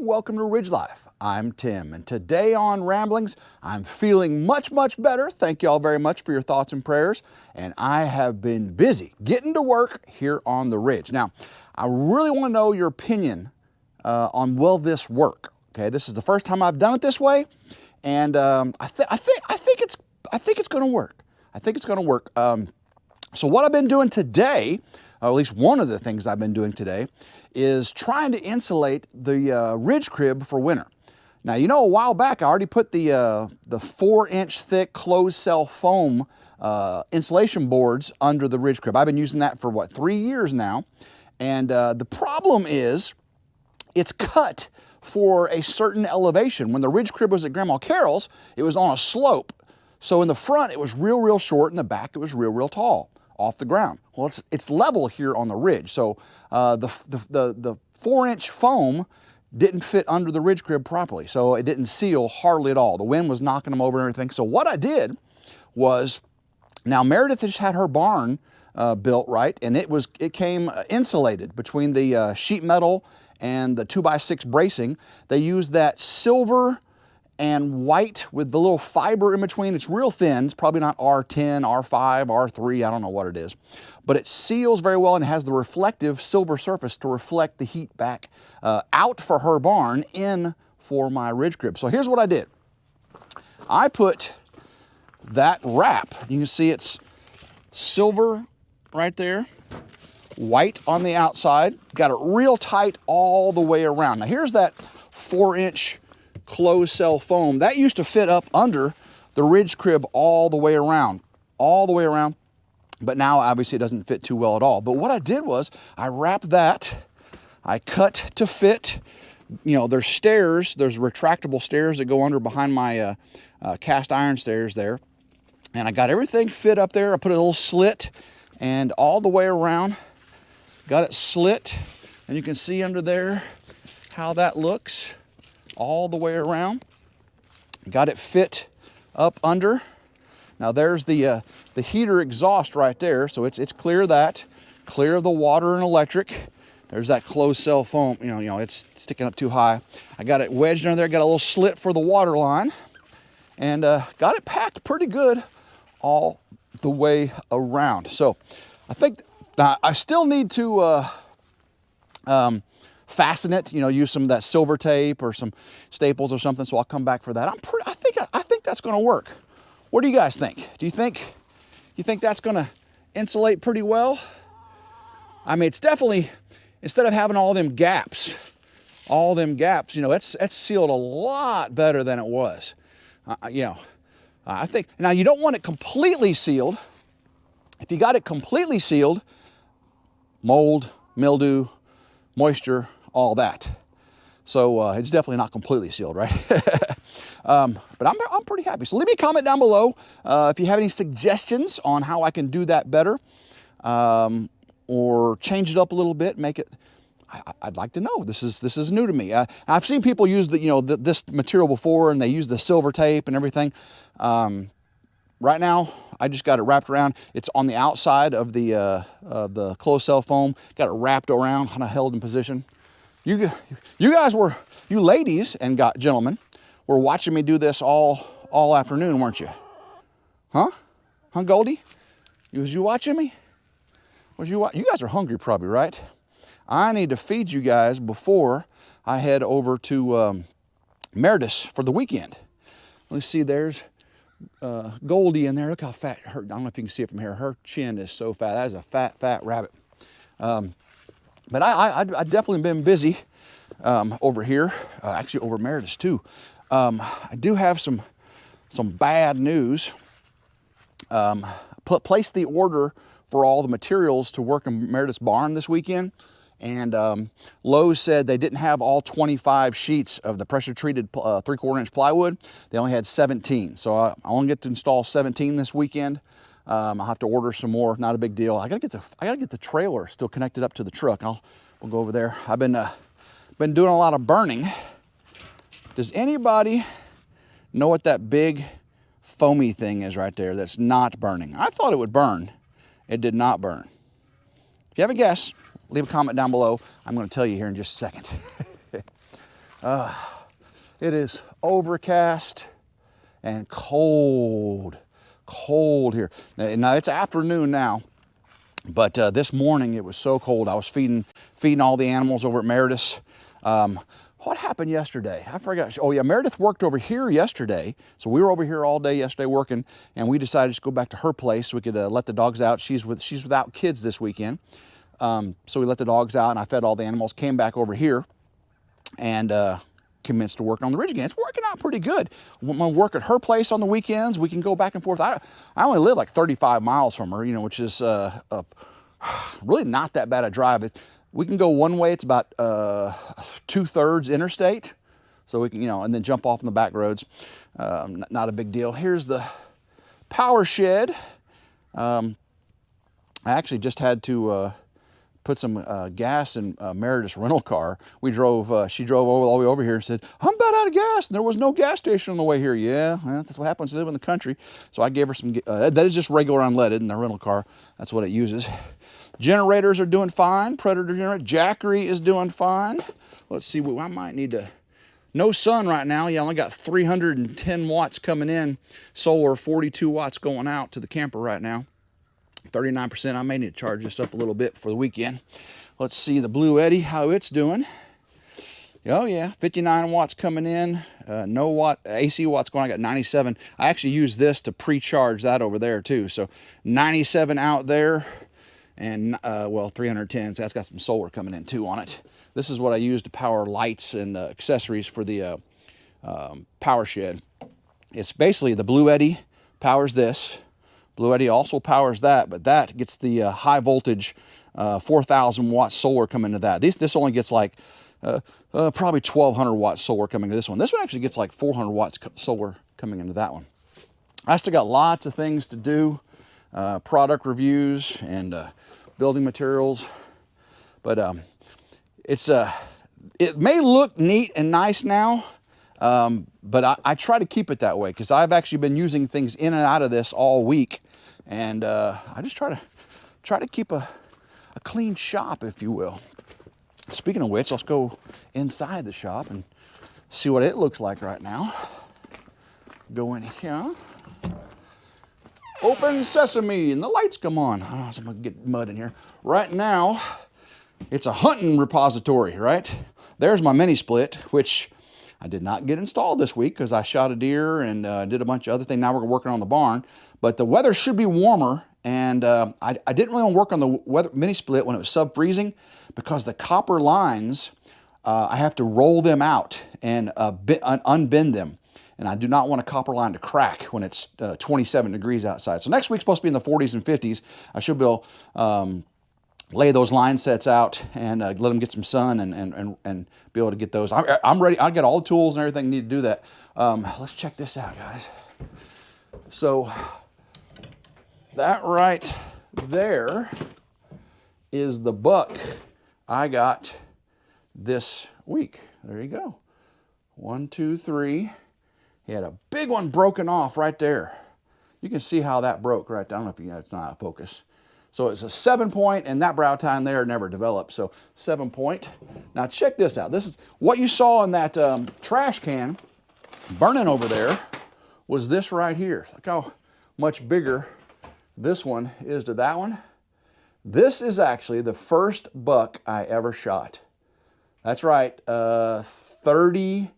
Welcome to Ridge Life. I'm Tim, and today on Ramblings, I'm feeling much better. Thank you all very much for your thoughts and prayers. And I have been busy getting to work here on the ridge. Now, I really want to know your opinion on will this work? Okay, this is the first time I've done it this way, and I think it's going to work. I think it's going to work. So what I've been doing today, or at least one of the things I've been doing today, is trying to insulate the ridge crib for winter. Now, you know, a while back I already put the 4-inch thick closed cell foam insulation boards under the ridge crib. I've been using that for what, 3 years now, and the problem is it's cut for a certain elevation. When the ridge crib was at Grandma Carol's, it was on a slope. So in the front it was real short, in the back it was real tall off the ground. Well, it's level here on the ridge. So the 4-inch foam didn't fit under the ridge crib properly. So it didn't seal hardly at all. The wind was knocking them over and everything. So what I did was, now Meredith has had her barn built, right? And it came insulated between the sheet metal and the 2x6 bracing. They used that silver and white with the little fiber in between. It's real thin. It's probably not R10, R5, R3, I don't know what it is. But it seals very well and has the reflective silver surface to reflect the heat back out for her barn, in for my ridge crib. So here's what I did. I put that wrap. You can see it's silver right there, white on the outside. Got it real tight all the way around. Now here's that 4-inch closed cell foam that used to fit up under the ridge crib all the way around, but now obviously it doesn't fit too well at all. But what I did was I wrapped that, I cut to fit. You know, there's stairs, there's retractable stairs that go under behind my cast iron stairs there, and I got everything fit up there. I put a little slit and all the way around, got it slit, and you can see under there how that looks all the way around. Got it fit up under. Now there's the heater exhaust right there, so it's clear of that, clear of the water and electric. There's that closed cell foam, you know, it's sticking up too high. I got it wedged under there, got a little slit for the water line, and got it packed pretty good all the way around. So I think, now I still need to fasten it, you know, use some of that silver tape or some staples or something, so I'll come back for that. I think that's going to work. What do you guys think? Do you think that's going to insulate pretty well? I mean, it's definitely, instead of having all them gaps, you know, that's sealed a lot better than it was. You know, I think, now you don't want it completely sealed. If you got it completely sealed, mold, mildew, moisture, all that. So it's definitely not completely sealed, right? But I'm pretty happy. So leave me a comment down below if you have any suggestions on how I can do that better, or change it up a little bit, make it. I'd like to know. This is new to me. I've seen people use this material before, and they use the silver tape and everything. Right now, I just got it wrapped around. It's on the outside of the closed cell foam. Got it wrapped around, kind of held in position. You guys were, you ladies and gentlemen, were watching me do this all afternoon, weren't you? Huh, Goldie? Was you watching me? You guys are hungry probably, right? I need to feed you guys before I head over to Meredith's for the weekend. Let's see, there's Goldie in there. Look how fat her, I don't know if you can see it from here. Her chin is so fat. That is a fat rabbit. But I've definitely been busy over here, actually over Meredith's too. I do have some bad news. Placed the order for all the materials to work in Meredith's barn this weekend, and Lowe's said they didn't have all 25 sheets of the pressure-treated 3/4 inch plywood. They only had 17, so I only get to install 17 this weekend. I'll have to order some more. Not a big deal. I gotta get the trailer still connected up to the truck. We'll go over there. I've been doing a lot of burning. Does anybody know what that big foamy thing is right there that's not burning? I thought it would burn. It did not burn. If you have a guess, leave a comment down below. I'm going to tell you here in just a second. It is overcast and cold here. Now it's afternoon now, but this morning it was so cold. I was feeding all the animals over at Meredith's. What happened yesterday? I forgot. Oh yeah, Meredith worked over here yesterday. So we were over here all day yesterday working, and we decided to go back to her place so we could let the dogs out. She's without kids this weekend. So we let the dogs out and I fed all the animals, came back over here and commenced to work on the ridge again. It's working out pretty good. When I work at her place on the weekends, we can go back and forth. I only live like 35 miles from her, you know, which is really not that bad a drive. We can go one way, it's about 2/3 interstate. So we can, you know, and then jump off on the back roads. Not a big deal. Here's the power shed. I actually just had to put some gas in Meredith's rental car. We drove, she drove all the way over here and said, I'm about out of gas. And there was no gas station on the way here. Yeah, well, that's what happens to live in the country. So I gave her some, that is just regular unleaded in the rental car. That's what it uses. Generators are doing fine. Predator generator. Jackery is doing fine. Let's see, I might need to, no sun right now. Yeah, I only got 310 watts coming in. Solar, 42 watts going out to the camper right now. 39%. I may need to charge this up a little bit for the weekend. Let's see the Blue Eddy, how it's doing. Oh yeah, 59 watts coming in. No AC watts going. I got 97. I actually use this to pre-charge that over there too. So 97 out there, and well, 310. So that's got some solar coming in too on it. This is what I use to power lights and accessories for the power shed. It's basically the Blue Eddy powers this. Blue Eddy also powers that, but that gets the high voltage 4,000 watt solar coming to that. This only gets like probably 1,200 watt solar coming to this one. This one actually gets like 400 watts solar coming into that one. I still got lots of things to do, product reviews and building materials, but it may look neat and nice now, but I try to keep it that way because I've actually been using things in and out of this all week. And I just try to keep a clean shop, if you will. Speaking of which, let's go inside the shop and see what it looks like right now. Go in here. Open sesame, and the lights come on. Oh, so I'm gonna get mud in here. Right now, it's a hunting repository, right? There's my mini split, which I did not get installed this week because I shot a deer and did a bunch of other things. Now we're working on the barn. But the weather should be warmer, and I didn't really want to work on the mini split when it was sub-freezing because the copper lines, I have to roll them out and unbend them. And I do not want a copper line to crack when it's 27 degrees outside. So next week's supposed to be in the 40s and 50s. I should be able lay those line sets out and let them get some sun and be able to get those. I'm ready. I got all the tools and everything need to do that. Let's check this out, guys. So that right there is the buck I got this week. There you go. 1, 2, 3. He had a big one broken off right there. You can see how that broke right there. I don't know if you know, it's not out of focus. So it's a 7-point, and that brow tine there never developed. So 7-point. Now check this out. This is what you saw in that trash can burning over there was this right here. Look how much bigger this one is to that one. This is actually the first buck I ever shot. That's right, 30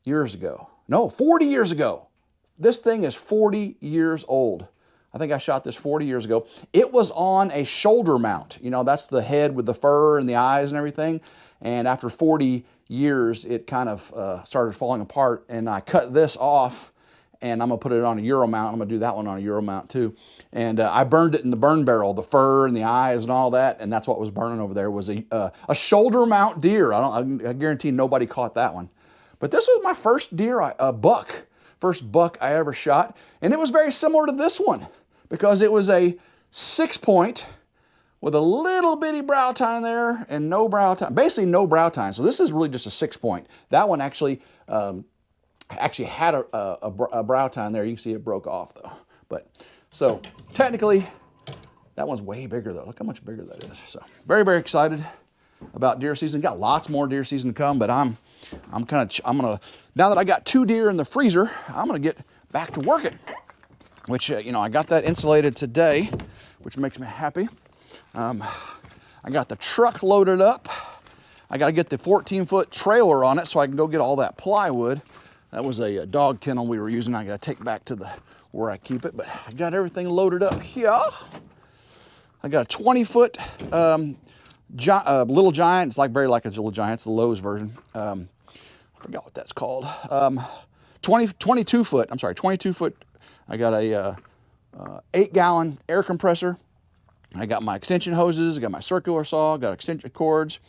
years ago. No, 40 years ago. This thing is 40 years old. I think I shot this 40 years ago. It was on a shoulder mount. You know, that's the head with the fur and the eyes and everything. And after 40 years, it kind of started falling apart. And I cut this off, and I'm going to put it on a Euro mount. I'm going to do that one on a Euro mount too. And I burned it in the burn barrel, the fur and the eyes and all that. And that's what was burning over there was a shoulder mount deer. I guarantee nobody caught that one. But this was my first deer, first buck I ever shot. And it was very similar to this one because it was a 6-point with a little bitty brow tine there and no brow tine, basically no brow tine. So this is really just a 6-point. That one actually had a brow tine there. You can see it broke off though. But so technically that one's way bigger though. Look how much bigger that is. So very, very excited. about deer season. Got lots more deer season to come, but I'm gonna, now that I got 2 deer in the freezer, I'm gonna get back to working. Which, you know, I got that insulated today, which makes me happy. I got the truck loaded up. I got to get the 14-foot trailer on it so I can go get all that plywood. That was a dog kennel we were using. I got to take back to where I keep it, but I got everything loaded up here. I got a 20-foot Little Giant. It's very like a Little Giant. It's the Lowe's version. I forgot what that's called. 22 foot. I'm sorry, 22 foot. I got a 8-gallon air compressor. I got my extension hoses. I got my circular saw. Got extension cords.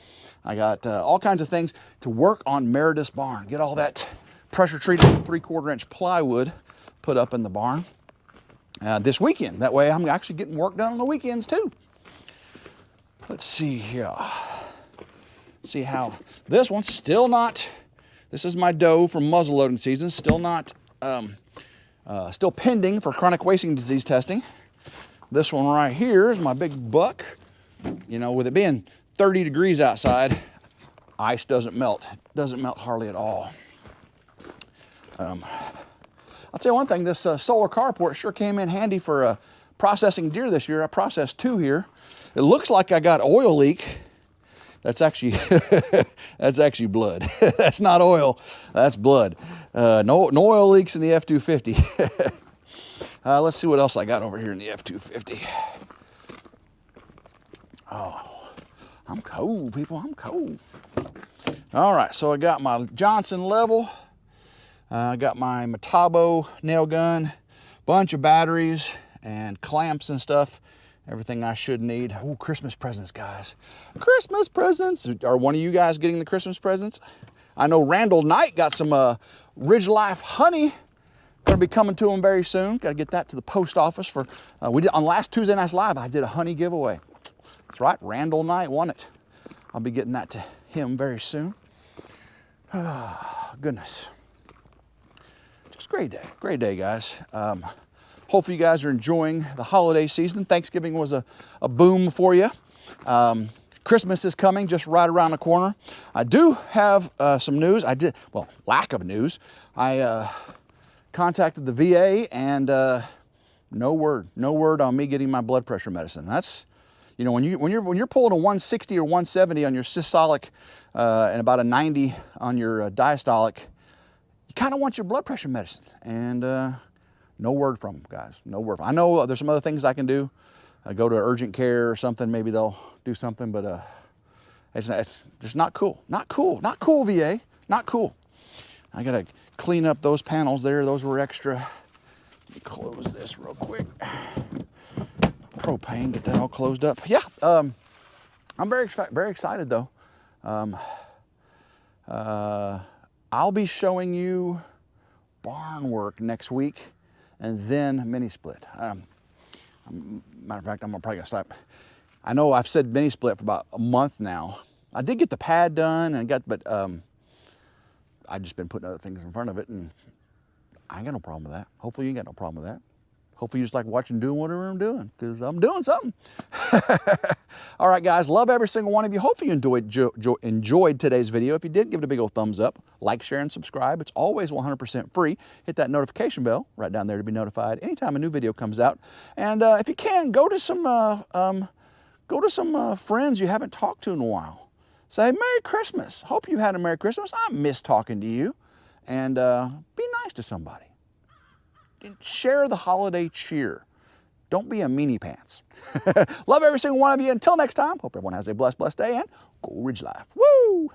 I got all kinds of things to work on Meredith's barn. Get all that pressure treated 3/4 inch plywood put up in the barn this weekend. That way I'm actually getting work done on the weekends too. Let's see here. See how this one's still not. This is my doe from muzzle loading season. Still not. Still pending for chronic wasting disease testing. This one right here is my big buck. You know, with it being 30 degrees outside, ice doesn't melt. It doesn't melt hardly at all. I'll tell you one thing, this solar carport sure came in handy for processing deer this year. I processed 2 here. It looks like I got oil leak. That's actually that's actually blood. That's not oil, that's blood. No oil leaks in the F-250. Let's see what else I got over here in the F-250. Oh, I'm cold, people, I'm cold. All right, so I got my Johnson level. I got my Metabo nail gun, bunch of batteries and clamps and stuff. Everything I should need. Oh, Christmas presents, guys. Christmas presents. Are one of you guys getting the Christmas presents? I know Randall Knight got some RidgeLife honey. Gonna be coming to him very soon. Gotta get that to the post office for, we did on last Tuesday Night's Live, I did a honey giveaway. That's right, Randall Knight won it. I'll be getting that to him very soon. Oh, goodness. Just great day, guys. Hopefully you guys are enjoying the holiday season. Thanksgiving was a boom for you. Christmas is coming just right around the corner. I do have some news. Lack of news. I contacted the VA and no word on me getting my blood pressure medicine. That's, you know, when you're pulling a 160 or 170 on your systolic and about a 90 on your diastolic, you kind of want your blood pressure medicine. And no word from them, guys. No word. I know there's some other things I can do. Go to urgent care or something. Maybe they'll do something, but it's just not cool. Not cool. Not cool, VA. Not cool. I gotta clean up those panels there. Those were extra. Let me close this real quick. Propane. Get that all closed up. Yeah. I'm very excited though. I'll be showing you barn work next week. And then mini split. Matter of fact, I'm probably gonna stop. I know I've said mini split for about a month now. I did get the pad done and but I've just been putting other things in front of it, and I ain't got no problem with that. Hopefully you ain't got no problem with that. Hopefully you just like watching doing whatever I'm doing, because I'm doing something. All right, guys, love every single one of you. Hopefully you enjoyed today's video. If you did, give it a big old thumbs up. Like, share, and subscribe. It's always 100% free. Hit that notification bell right down there to be notified anytime a new video comes out. And if you can, go to some friends you haven't talked to in a while. Say, Merry Christmas. Hope you had a Merry Christmas. I miss talking to you. And be nice to somebody. Share the holiday cheer. Don't be a meanie pants. Love every single one of you. Until next time, hope everyone has a blessed day, and go Ridge Life. Woo!